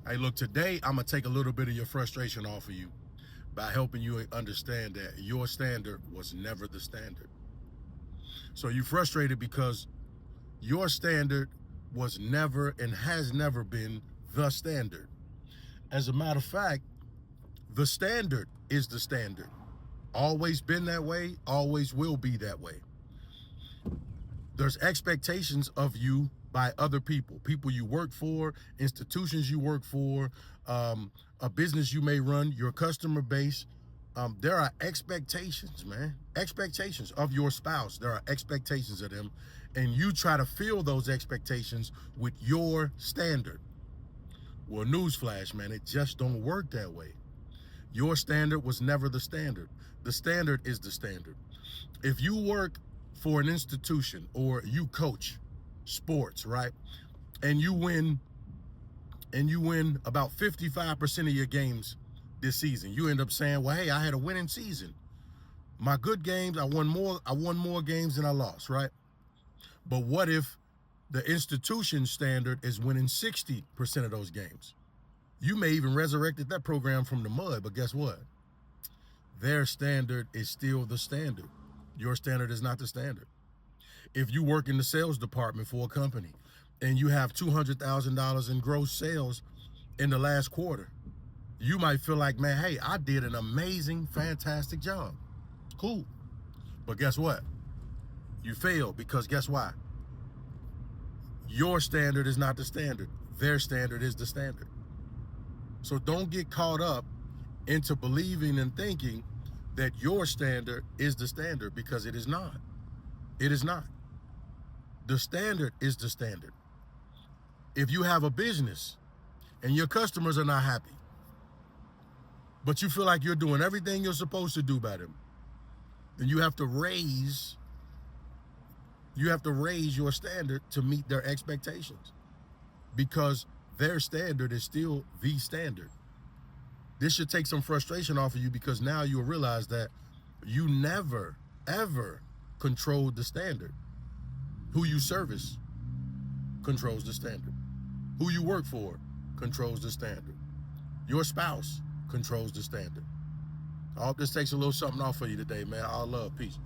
Hey, look, today I'm gonna take a little bit of your frustration off of you by helping you understand that your standard was never the standard. So you frustrated because your standard was never and has never been the standard. As a matter of fact, the standard is the standard. Always been that way, always will be that way. There's expectations of you by other people you work for, institutions you work for, a business you may run, your customer base. There are expectations, man. Expectations of your spouse. There are expectations of them. And you try to fill those expectations with your standard. Well, newsflash, man, it just don't work that way. Your standard was never the standard. The standard is the standard. If you work for an institution or you coach sports, right? And you win about 55% of your games this season. You end up saying, well, hey, I had a winning season. My good games, I won more games than I lost, right? But what if the institution standard is winning 60% of those games? You may even resurrected that program from the mud, but guess what? Their standard is still the standard. Your standard is not the standard. If you work in the sales department for a company and you have $200,000 in gross sales in the last quarter, you might feel like, man, hey, I did an amazing, fantastic job. Cool. But guess what? You failed because guess why? Your standard is not the standard. Their standard is the standard. So don't get caught up into believing and thinking that your standard is the standard, because it is not. It is not. The standard is the standard. If you have a business and your customers are not happy, but you feel like you're doing everything you're supposed to do by them, then you have to raise your standard to meet their expectations, because their standard is still the standard. This should take some frustration off of you, because now you'll realize that you never, ever controlled the standard. Who you service controls the standard. Who you work for controls the standard. Your spouse controls the standard. I hope this takes a little something off for you today, man. All love. Peace.